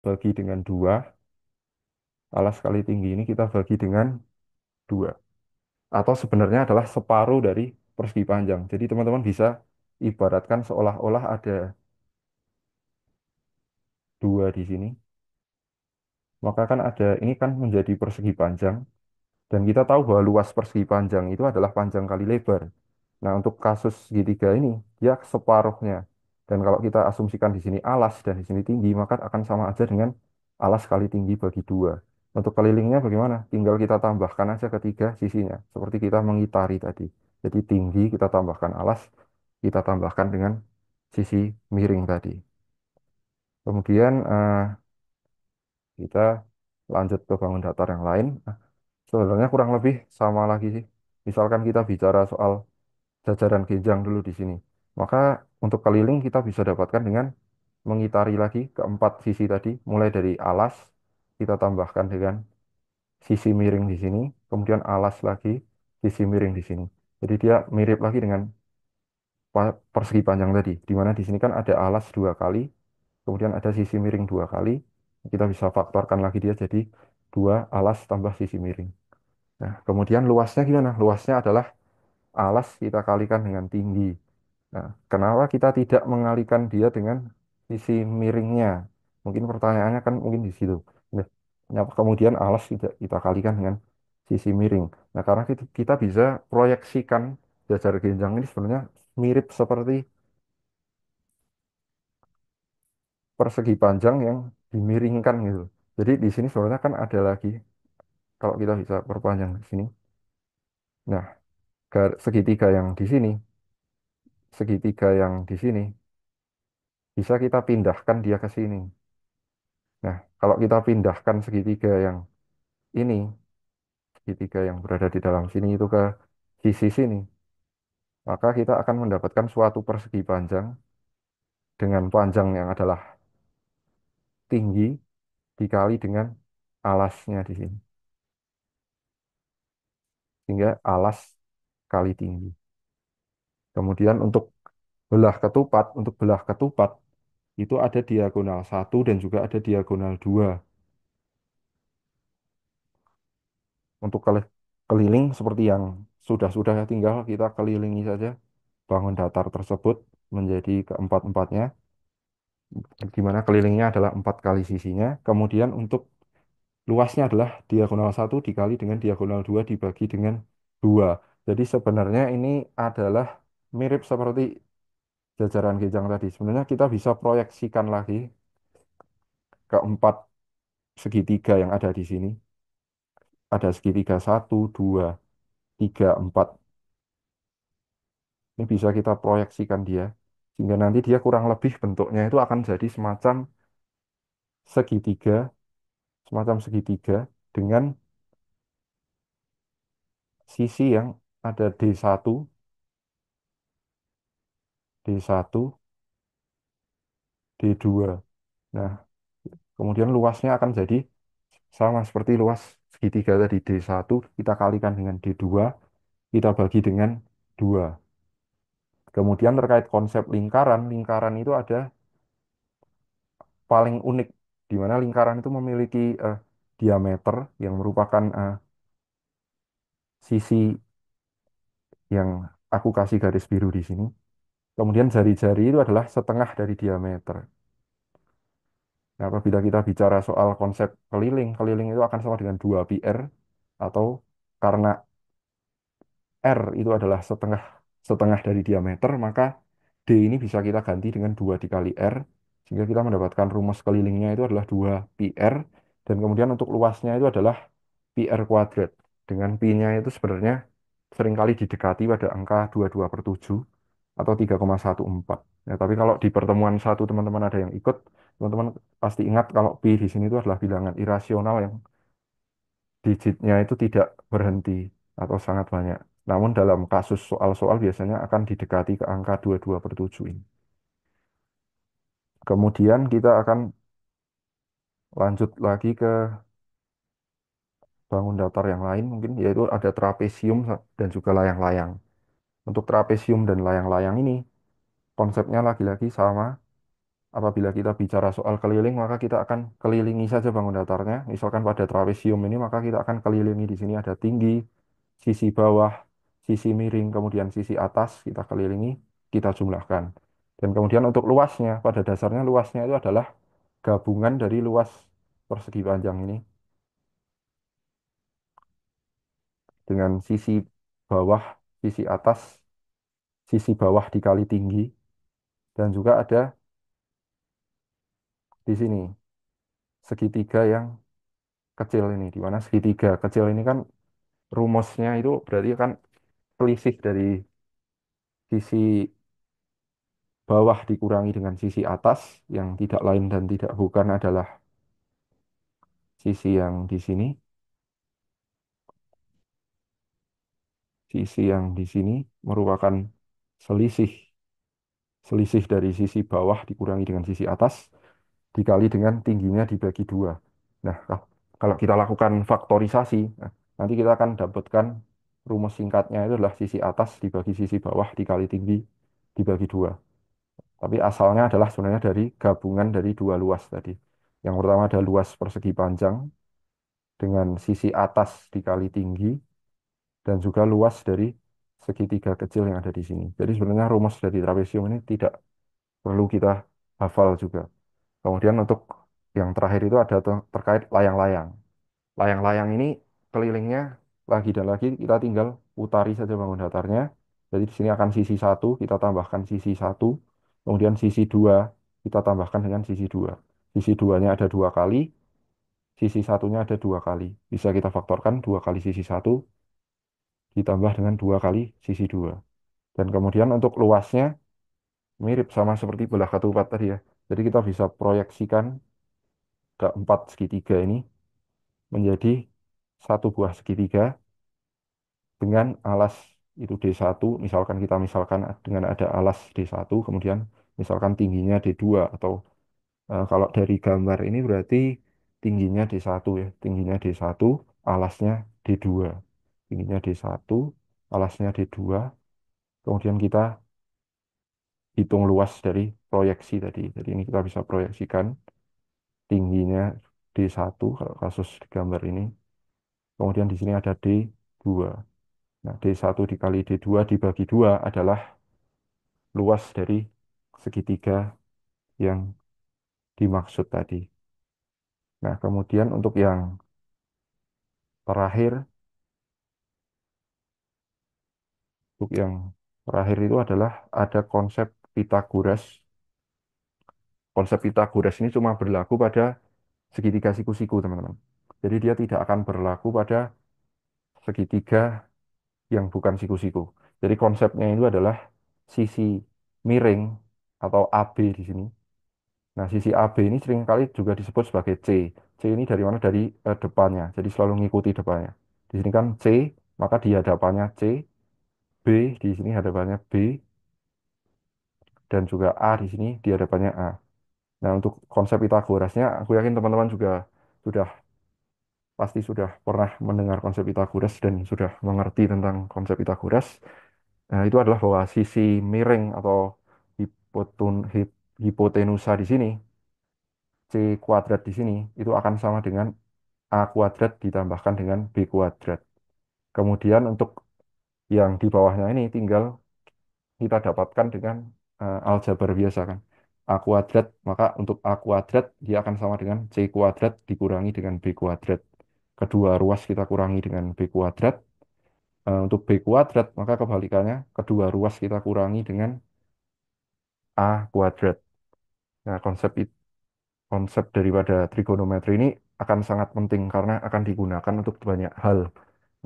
bagi dengan 2, alas kali tinggi ini kita bagi dengan 2. Atau sebenarnya adalah separuh dari persegi panjang. Jadi teman-teman bisa ibaratkan seolah-olah ada 2 di sini. Maka kan ada, ini kan menjadi persegi panjang. Dan kita tahu bahwa luas persegi panjang itu adalah panjang kali lebar. Nah, untuk kasus segitiga ini, dia separuhnya. Dan kalau kita asumsikan di sini alas dan di sini tinggi, maka akan sama aja dengan alas kali tinggi bagi 2. Untuk kelilingnya bagaimana? Tinggal kita tambahkan aja ketiga sisinya. Seperti kita mengitari tadi. Jadi tinggi kita tambahkan alas, kita tambahkan dengan sisi miring tadi. Kemudian kita lanjut ke bangun datar yang lain. Sebenarnya kurang lebih sama lagi sih. Misalkan kita bicara soal jajaran genjang dulu di sini. Maka untuk keliling kita bisa dapatkan dengan mengitari lagi keempat sisi tadi, mulai dari alas, kita tambahkan dengan sisi miring di sini, kemudian alas lagi, sisi miring di sini. Jadi dia mirip lagi dengan persegi panjang tadi, di mana di sini kan ada alas 2 kali, kemudian ada sisi miring 2 kali. Kita bisa faktorkan lagi dia jadi 2 alas tambah sisi miring. Nah, kemudian luasnya gimana? Luasnya adalah alas kita kalikan dengan tinggi. Nah, kenapa kita tidak mengalikan dia dengan sisi miringnya? Mungkin pertanyaannya kan mungkin di situ. Nah, kenapa kemudian alas tidak kita kalikan dengan sisi miring? Nah, karena kita bisa proyeksikan jajar genjang ini sebenarnya mirip seperti persegi panjang yang dimiringkan gitu. Jadi di sini sebenarnya kan ada lagi, kalau kita bisa perpanjang di sini. Nah, segitiga yang di sini, segitiga yang di sini bisa kita pindahkan dia ke sini. Nah, kalau kita pindahkan segitiga yang ini, segitiga yang berada di dalam sini itu ke sisi sini, maka kita akan mendapatkan suatu persegi panjang dengan panjang yang adalah tinggi dikali dengan alasnya di sini. Sehingga alas kali tinggi. Kemudian untuk belah ketupat itu ada diagonal 1 dan juga ada diagonal 2. Untuk keliling seperti yang sudah-sudah ya, tinggal kita kelilingi saja bangun datar tersebut menjadi keempat-empatnya, di mana kelilingnya adalah 4 kali sisinya. Kemudian untuk luasnya adalah diagonal 1 dikali dengan diagonal 2 dibagi dengan 2. Jadi sebenarnya ini adalah mirip seperti jajaran genjang tadi. Sebenarnya kita bisa proyeksikan lagi keempat segitiga yang ada di sini. Ada segitiga 1, 2, 3, 4. Ini bisa kita proyeksikan dia. Sehingga nanti dia kurang lebih bentuknya itu akan jadi segitiga, semacam segitiga dengan sisi yang ada D1, D1, D2. Nah, kemudian luasnya akan jadi sama seperti luas segitiga tadi D1, kita kalikan dengan D2, kita bagi dengan 2. Kemudian terkait konsep lingkaran, lingkaran itu ada paling unik, di mana lingkaran itu memiliki diameter yang merupakan sisi yang aku kasih garis biru di sini. Kemudian jari-jari itu adalah setengah dari diameter. Nah, apabila kita bicara soal konsep keliling, keliling itu akan sama dengan 2πr, atau karena R itu adalah setengah setengah dari diameter, maka D ini bisa kita ganti dengan 2 dikali R, sehingga kita mendapatkan rumus kelilingnya itu adalah 2πr, dan kemudian untuk luasnya itu adalah πr kuadrat. Dengan pi-nya itu sebenarnya seringkali didekati pada angka 22/7 atau 3,14. Ya, tapi kalau di pertemuan satu teman-teman ada yang ikut, teman-teman pasti ingat kalau pi di sini itu adalah bilangan irasional yang digitnya itu tidak berhenti atau sangat banyak. Namun dalam kasus soal-soal biasanya akan didekati ke angka 22/7 ini. Kemudian kita akan lanjut lagi ke bangun datar yang lain mungkin, yaitu ada trapesium dan juga layang-layang. Untuk trapesium dan layang-layang ini konsepnya lagi-lagi sama. Apabila kita bicara soal keliling, maka kita akan kelilingi saja bangun datarnya. Misalkan pada trapesium ini, maka kita akan kelilingi di sini ada tinggi, sisi bawah, sisi miring, kemudian sisi atas, kita kelilingi, kita jumlahkan. Dan kemudian untuk luasnya, pada dasarnya luasnya itu adalah gabungan dari luas persegi panjang ini dengan sisi bawah, sisi atas, sisi bawah dikali tinggi, dan juga ada di sini segitiga yang kecil ini, di mana segitiga kecil ini kan rumusnya itu berarti kan selisih dari sisi bawah dikurangi dengan sisi atas yang tidak lain dan tidak bukan adalah sisi yang di sini, sisi yang di sini merupakan selisih selisih dari sisi bawah dikurangi dengan sisi atas dikali dengan tingginya dibagi dua. Nah, kalau kita lakukan faktorisasi, nah, nanti kita akan dapatkan rumus singkatnya itu adalah sisi atas dibagi sisi bawah dikali tinggi dibagi dua. Tapi asalnya adalah sebenarnya dari gabungan dari dua luas tadi. Yang pertama ada luas persegi panjang dengan sisi atas dikali tinggi dan juga luas dari segitiga kecil yang ada di sini. Jadi sebenarnya rumus dari trapesium ini tidak perlu kita hafal juga. Kemudian untuk yang terakhir itu ada terkait layang-layang. Layang-layang ini kelilingnya lagi dan lagi kita tinggal putari saja bangun datarnya. Jadi di sini akan sisi satu, kita tambahkan sisi satu, kemudian sisi dua, kita tambahkan dengan sisi dua. Sisi duanya ada dua kali, sisi satunya ada dua kali. Bisa kita faktorkan dua kali sisi satu ditambah dengan dua kali sisi dua. Dan kemudian untuk luasnya mirip sama seperti belah ketupat tadi ya. Jadi kita bisa proyeksikan keempat segitiga ini menjadi satu buah segitiga dengan alas itu D1, misalkan kita misalkan dengan ada alas D1, kemudian misalkan tingginya D2 atau kalau dari gambar ini berarti tingginya D1 ya, tingginya D1, alasnya D2. Tingginya D1, alasnya D2, kemudian kita hitung luas dari proyeksi tadi. Jadi ini kita bisa proyeksikan tingginya D1 kalau kasus di gambar ini. Kemudian di sini ada D2. Nah, D1 dikali D2 dibagi 2 adalah luas dari segitiga yang dimaksud tadi. Nah, kemudian untuk yang terakhir, untuk yang terakhir itu adalah ada konsep Pythagoras. Konsep Pythagoras ini cuma berlaku pada segitiga siku-siku, teman-teman. Jadi dia tidak akan berlaku pada segitiga yang bukan siku-siku. Jadi konsepnya itu adalah sisi miring atau AB di sini. Nah, sisi AB ini seringkali juga disebut sebagai C. C ini dari mana? Dari depannya. Jadi selalu mengikuti depannya. Di sini kan C, maka di hadapannya C, B di sini hadapannya B, dan juga A di sini di hadapannya A. Nah, untuk konsep Pythagorasnya, aku yakin teman-teman juga sudah pasti sudah pernah mendengar konsep Pythagoras dan sudah mengerti tentang konsep Pythagoras. Nah, itu adalah bahwa sisi miring atau hipotenusa di sini, C kuadrat di sini, itu akan sama dengan A kuadrat ditambahkan dengan B kuadrat. Kemudian untuk yang di bawahnya ini tinggal kita dapatkan dengan aljabar biasa kan. A kuadrat, maka untuk A kuadrat dia akan sama dengan C kuadrat dikurangi dengan B kuadrat. Kedua ruas kita kurangi dengan B kuadrat. Untuk B kuadrat, maka kebalikannya, kedua ruas kita kurangi dengan A kuadrat. Nah, konsep daripada trigonometri ini akan sangat penting karena akan digunakan untuk banyak hal,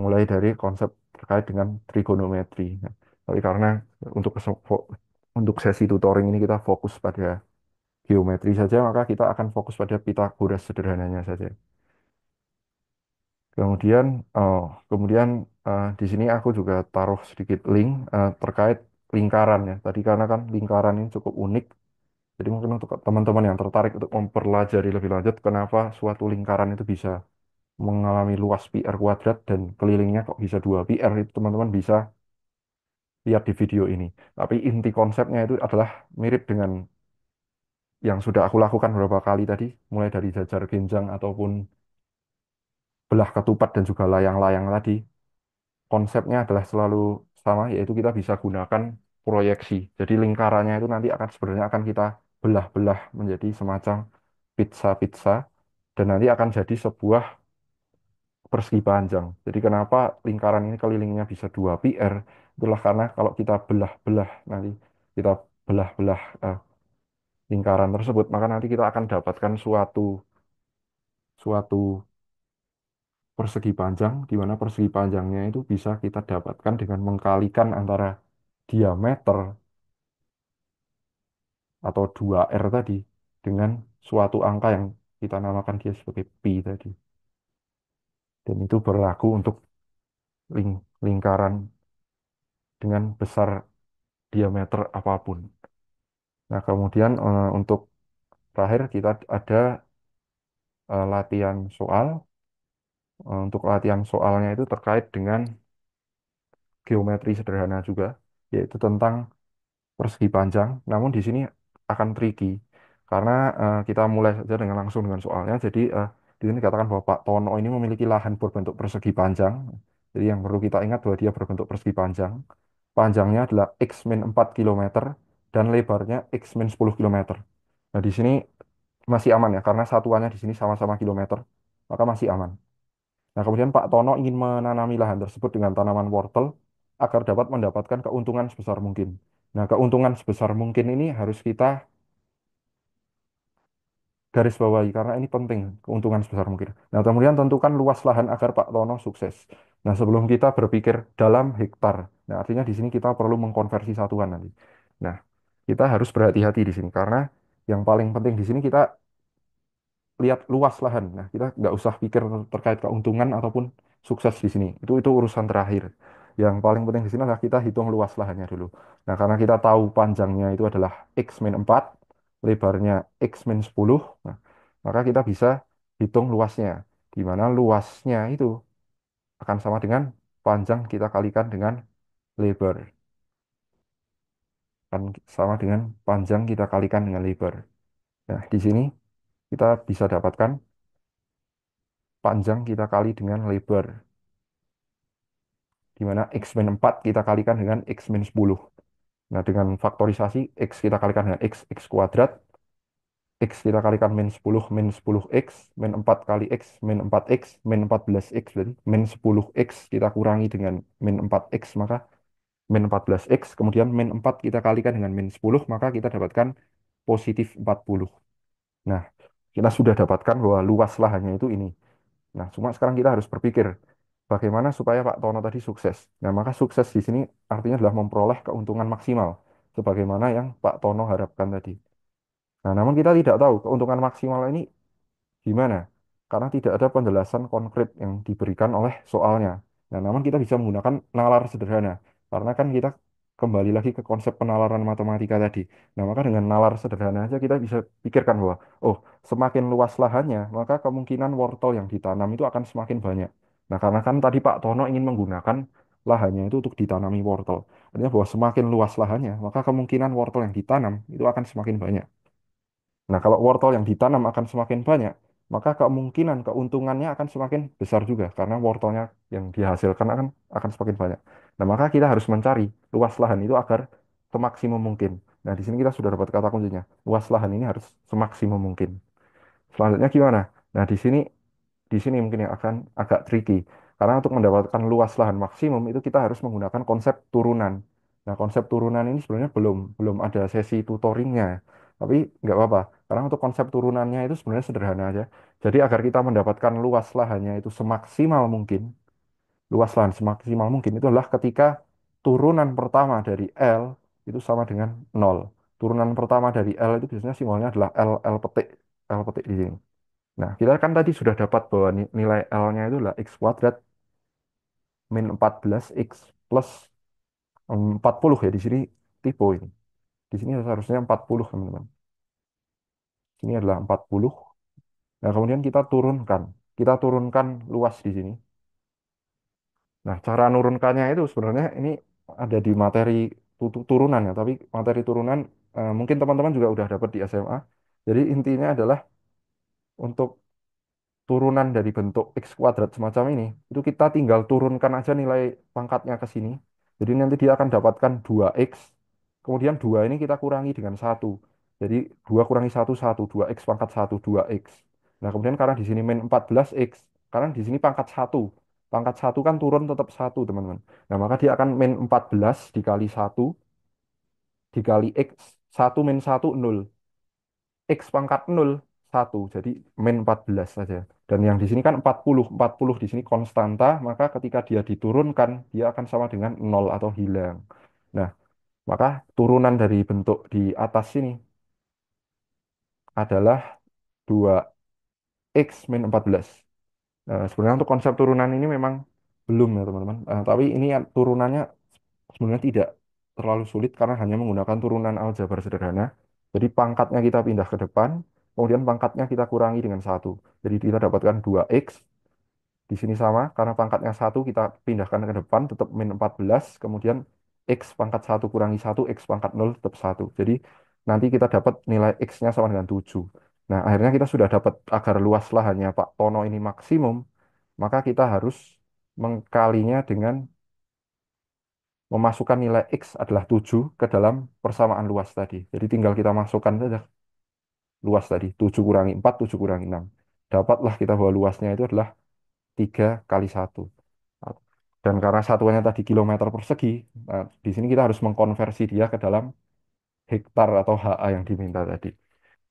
mulai dari konsep terkait dengan trigonometri. Nah, tapi karena untuk untuk sesi tutoring ini kita fokus pada geometri saja, maka kita akan fokus pada Pythagoras sederhananya saja. Kemudian, oh, kemudian di sini aku juga taruh sedikit link terkait lingkaran ya. Tadi karena kan lingkaran ini cukup unik, jadi mungkin untuk teman-teman yang tertarik untuk mempelajari lebih lanjut kenapa suatu lingkaran itu bisa mengalami luas pi r kuadrat dan kelilingnya kok bisa 2 pi r, itu teman-teman bisa lihat di video ini. Tapi inti konsepnya itu adalah mirip dengan yang sudah aku lakukan beberapa kali tadi, mulai dari jajar genjang ataupun belah ketupat dan juga layang-layang tadi, konsepnya adalah selalu sama, yaitu kita bisa gunakan proyeksi. Jadi lingkarannya itu nanti akan sebenarnya akan kita belah-belah menjadi semacam pizza-pizza, dan nanti akan jadi sebuah persegi panjang. Jadi kenapa lingkaran ini kelilingnya bisa 2 πr? Itulah karena kalau kita belah-belah nanti kita belah-belah lingkaran tersebut, maka nanti kita akan dapatkan suatu suatu persegi panjang, di mana persegi panjangnya itu bisa kita dapatkan dengan mengkalikan antara diameter atau 2R tadi dengan suatu angka yang kita namakan dia sebagai pi tadi. Dan itu berlaku untuk lingkaran dengan besar diameter apapun. Nah, kemudian untuk terakhir kita ada latihan soal. Untuk latihan soalnya itu terkait dengan geometri sederhana juga, yaitu tentang persegi panjang. Namun di sini akan tricky karena kita mulai saja dengan langsung dengan soalnya. Jadi di sini dikatakan bahwa Pak Tono ini memiliki lahan berbentuk persegi panjang. Jadi yang perlu kita ingat bahwa dia berbentuk persegi panjang. Panjangnya adalah X-4 km dan lebarnya X-10 km. Nah, di sini masih aman ya karena satuannya di sini sama-sama kilometer, maka masih aman. Nah, kemudian Pak Tono ingin menanami lahan tersebut dengan tanaman wortel agar dapat mendapatkan keuntungan sebesar mungkin. Nah, keuntungan sebesar mungkin ini harus kita garis bawahi karena ini penting, keuntungan sebesar mungkin. Nah, kemudian tentukan luas lahan agar Pak Tono sukses. Nah, sebelum kita berpikir dalam hektar, nah artinya di sini kita perlu mengkonversi satuan nanti. Nah, kita harus berhati-hati di sini karena yang paling penting di sini kita lihat luas lahan. Nah, kita nggak usah pikir terkait keuntungan ataupun sukses di sini. Itu urusan terakhir. Yang paling penting di sini adalah kita hitung luas lahannya dulu. Nah, karena kita tahu panjangnya itu adalah X-4, lebarnya X-10, nah, maka kita bisa hitung luasnya. Di mana luasnya itu akan sama dengan panjang kita kalikan dengan lebar. Kan sama dengan panjang kita kalikan dengan lebar. Nah, di sini kita bisa dapatkan panjang kita kali dengan lebar, di mana X-4 kita kalikan dengan X-10. Nah, dengan faktorisasi, X kita kalikan dengan X kuadrat, X kita kalikan min 10 X, min 4 kali X, min 4X, min 14X, berarti min 10X kita kurangi dengan min 4X, maka min 14X, kemudian min 4 kita kalikan dengan min 10, maka kita dapatkan positif 40. Nah, kita sudah dapatkan bahwa luas lahannya itu ini. Nah, cuma sekarang kita harus berpikir bagaimana supaya Pak Tono tadi sukses. Nah, maka sukses di sini artinya adalah memperoleh keuntungan maksimal sebagaimana yang Pak Tono harapkan tadi. Nah, namun kita tidak tahu keuntungan maksimal ini gimana? Karena tidak ada penjelasan konkret yang diberikan oleh soalnya. Nah, namun kita bisa menggunakan nalar sederhana. Karena kan kita kembali lagi ke konsep penalaran matematika tadi. Nah, maka dengan nalar sederhana aja kita bisa pikirkan bahwa, oh, semakin luas lahannya, maka kemungkinan wortel yang ditanam itu akan semakin banyak. Nah, karena kan tadi Pak Tono ingin menggunakan lahannya itu untuk ditanami wortel. Artinya bahwa semakin luas lahannya, maka kemungkinan wortel yang ditanam itu akan semakin banyak. Nah, kalau wortel yang ditanam akan semakin banyak, maka kemungkinan keuntungannya akan semakin besar juga karena wortelnya yang dihasilkan akan semakin banyak. Nah, maka kita harus mencari luas lahan itu agar semaksimum mungkin. Nah, di sini kita sudah dapat kata kuncinya. Luas lahan ini harus semaksimum mungkin. Selanjutnya gimana? Nah, di sini mungkin yang akan agak tricky. Karena untuk mendapatkan luas lahan maksimum itu kita harus menggunakan konsep turunan. Nah, konsep turunan ini sebenarnya belum belum ada sesi tutoringnya. Tapi nggak apa-apa. Karena untuk konsep turunannya itu sebenarnya sederhana aja. Jadi agar kita mendapatkan luas lahannya itu semaksimal mungkin, luas lahan semaksimal mungkin itu adalah ketika turunan pertama dari L itu sama dengan nol. Turunan pertama dari L itu biasanya simbolnya adalah L petik, L petik di sini. Nah, kita kan tadi sudah dapat bahwa nilai L-nya itu adalah X kuadrat min 14X plus 40 ya. Di sini tipe ini. Di sini seharusnya 40, teman-teman. Sini adalah 40. Nah, kemudian kita turunkan. Kita turunkan luas di sini. Nah, cara nurunkannya itu sebenarnya ini ada di materi turunan ya. Tapi materi turunan mungkin teman-teman juga udah dapat di SMA. Jadi intinya adalah untuk turunan dari bentuk X kuadrat semacam ini, itu kita tinggal turunkan aja nilai pangkatnya ke sini. Jadi nanti dia akan dapatkan 2X, kemudian 2 ini kita kurangi dengan satu. Jadi 2 kurangi satu satu, 2X pangkat satu 2X. Nah kemudian karena di sini min 14X, karena di sini pangkat satu. Pangkat satu kan turun tetap satu teman-teman. Nah maka dia akan min 14 dikali satu dikali X, satu min satu nol. X pangkat nol satu jadi min 14 saja. Dan yang di sini kan 40 40 di sini konstanta, maka ketika dia diturunkan, dia akan sama dengan nol atau hilang. Nah, maka turunan dari bentuk di atas sini adalah 2X min 14. Nah, sebenarnya untuk konsep turunan ini memang belum ya teman-teman. Tapi ini turunannya sebenarnya tidak terlalu sulit karena hanya menggunakan turunan aljabar sederhana. Jadi pangkatnya kita pindah ke depan, kemudian pangkatnya kita kurangi dengan satu. Jadi kita dapatkan 2X, di sini sama, karena pangkatnya satu kita pindahkan ke depan, tetap min 14, kemudian X pangkat satu kurangi satu X pangkat nol tetap satu. Jadi nanti kita dapat nilai X-nya sama dengan 7. Nah, akhirnya kita sudah dapat agar luas lahannya Pak Tono ini maksimum, maka kita harus mengkalinya dengan memasukkan nilai X adalah 7 ke dalam persamaan luas tadi. Jadi tinggal kita masukkan saja luas tadi, 7 kurangi 4 7 kurangi 6. Dapatlah kita bahwa luasnya itu adalah 3 kali satu. Dan karena satuannya tadi kilometer persegi, nah, di sini kita harus mengkonversi dia ke dalam hektar atau HA yang diminta tadi.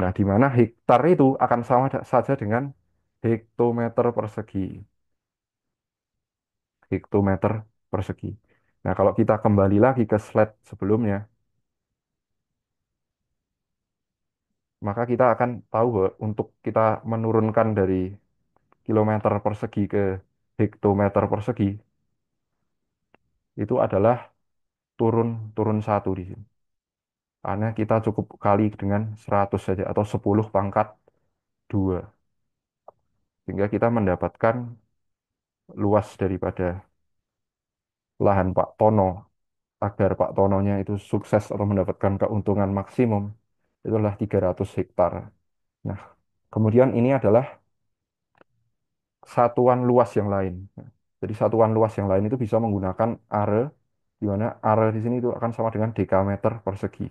Nah, di mana hektar itu akan sama saja dengan hektometer persegi. Hektometer persegi. Nah, kalau kita kembali lagi ke slide sebelumnya, maka kita akan tahu bahwa untuk kita menurunkan dari kilometer persegi ke hektometer persegi itu adalah turun turun satu di sini. Karena kita cukup kali dengan 100 saja atau 10 pangkat 2. Sehingga kita mendapatkan luas daripada lahan Pak Tono agar Pak Tononya itu sukses atau mendapatkan keuntungan maksimum itu adalah 300 hektar. Nah, kemudian ini adalah satuan luas yang lain. Jadi satuan luas yang lain itu bisa menggunakan are, di mana are di sini itu akan sama dengan dekameter persegi.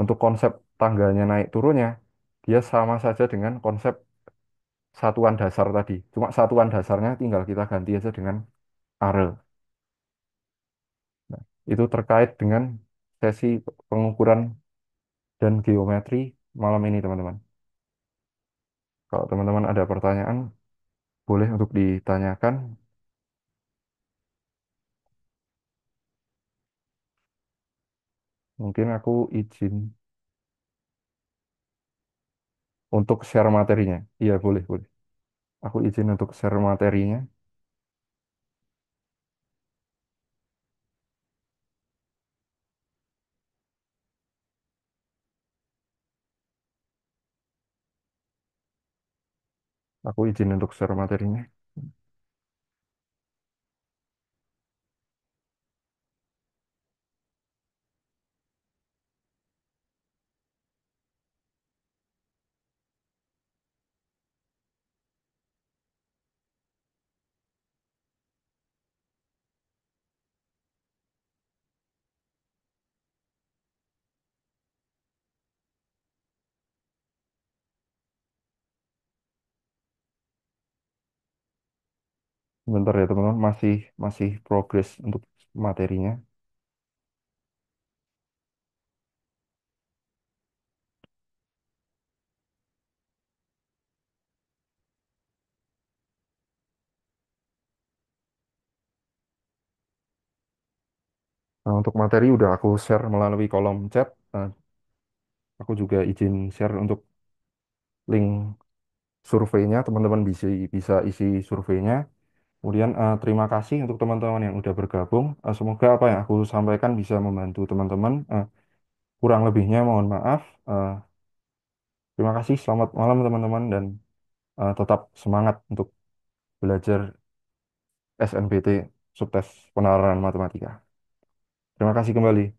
Untuk konsep tangganya naik turunnya, dia sama saja dengan konsep satuan dasar tadi. Cuma satuan dasarnya tinggal kita ganti aja dengan are. Nah, itu terkait dengan sesi pengukuran dan geometri malam ini, teman-teman. Kalau teman-teman ada pertanyaan, boleh untuk ditanyakan. Mungkin aku izin untuk share materinya. Iya, boleh, boleh. Aku izin untuk share materinya. Aku izin untuk share materinya. Bentar ya, teman-teman. Masih masih progres untuk materinya. Nah, untuk materi udah aku share melalui kolom chat. Nah, aku juga izin share untuk link surveinya. Teman-teman bisa bisa isi surveinya. Kemudian terima kasih untuk teman-teman yang udah bergabung. Semoga apa yang aku sampaikan bisa membantu teman-teman. Kurang lebihnya mohon maaf. Terima kasih. Selamat malam teman-teman dan tetap semangat untuk belajar SNBT subtes penalaran matematika. Terima kasih kembali.